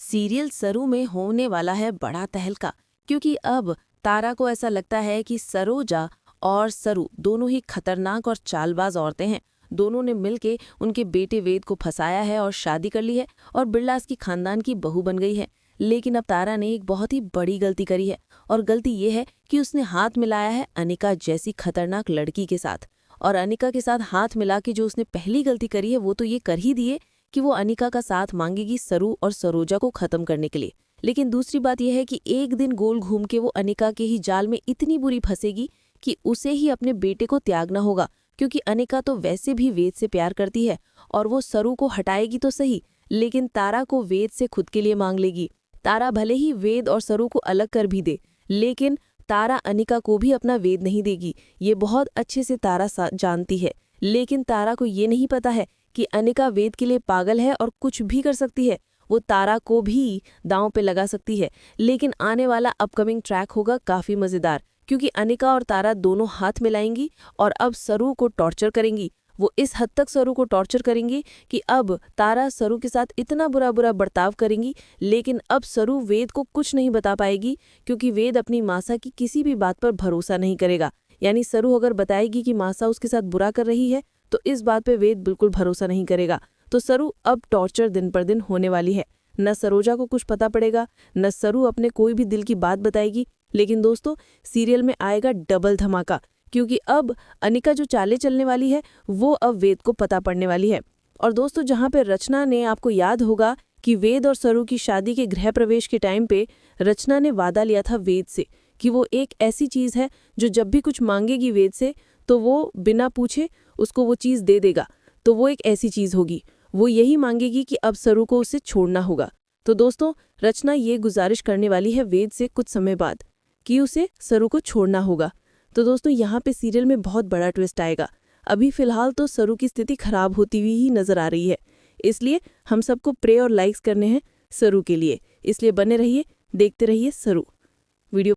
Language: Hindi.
सीरियल सरू में होने वाला है बड़ा तहलका, क्योंकि अब तारा को ऐसा लगता है कि सरोजा और सरू दोनों ही खतरनाक और चालबाज औरतें हैं। दोनों ने मिलके उनके बेटे वेद को फंसाया है और शादी कर ली है और बिरलास की खानदान की बहू बन गई है। लेकिन अब तारा ने एक बहुत ही बड़ी गलती करी है, और गलती ये है कि उसने हाथ मिलाया है अनिका जैसी खतरनाक लड़की के साथ। और अनिका के साथ हाथ मिला के जो उसने पहली गलती करी है वो तो ये कर ही दिए कि वो अनिका का साथ मांगेगी सरू और सरोजा को खत्म करने के लिए। लेकिन दूसरी बात यह है कि एक दिन गोल घूम के वो अनिका के ही जाल में इतनी बुरी फंसेगी कि उसे ही अपने बेटे को त्यागना होगा, क्योंकि अनिका तो वैसे भी वेद से प्यार करती है और वो सरू को हटाएगी तो सही, लेकिन तारा को वेद से खुद के लिए मांग लेगी। तारा भले ही वेद और सरू को अलग कर भी दे, लेकिन तारा अनिका को भी अपना वेद नहीं देगी। ये बहुत अच्छे से तारा जानती है, लेकिन तारा को ये नहीं पता है कि अनिका वेद के लिए पागल है और कुछ भी कर सकती है। वो तारा को भी दांव पे लगा सकती है। लेकिन आने वाला अपकमिंग ट्रैक होगा काफी मजेदार, क्योंकि अनिका और तारा दोनों हाथ मिलाएंगी और अब सरू को टॉर्चर करेंगी। वो इस हद तक सरू को टॉर्चर करेंगी कि अब तारा सरू के साथ इतना बुरा बर्ताव करेंगी, लेकिन अब सरू वेद को कुछ नहीं बता पाएगी, क्योंकि वेद अपनी मासा की किसी भी बात पर भरोसा नहीं करेगा। यानी सरू अगर बताएगी कि मासा उसके साथ बुरा कर रही है तो इस बात पे वेद बिल्कुल भरोसा नहीं करेगा। तो सरू अब टॉर्चर दिन पर दिन होने वाली है। न सरोजा को कुछ पता पड़ेगा, न सरू अपने कोई भी दिल की बात बताएगी। लेकिन दोस्तों, सीरियल में आएगा डबल धमाका, क्योंकि अब अनिका जो चालें चलने वाली है वो अब वेद को पता पड़ने वाली है। और दोस्तों, जहाँ पे रचना ने, आपको याद होगा कि वेद और सरू की शादी के गृह प्रवेश के टाइम पे रचना ने वादा लिया था वेद से कि वो एक ऐसी चीज है जो जब भी कुछ मांगेगी वेद से तो वो बिना पूछे उसको वो चीज दे देगा। तो वो एक ऐसी चीज होगी, वो यही मांगेगी कि अब सरू को उसे छोड़ना होगा। तो दोस्तों, रचना ये गुजारिश करने वाली है वेद से कुछ समय बाद कि उसे सरू को छोड़ना होगा। तो दोस्तों, यहाँ पे सीरियल में बहुत बड़ा ट्विस्ट आएगा। अभी फिलहाल तो सरू की स्थिति खराब होती हुई ही नजर आ रही है, इसलिए हम सबको प्रे और लाइक्स करने हैं सरू के लिए। इसलिए बने रहिए, देखते रहिए सरू वीडियो।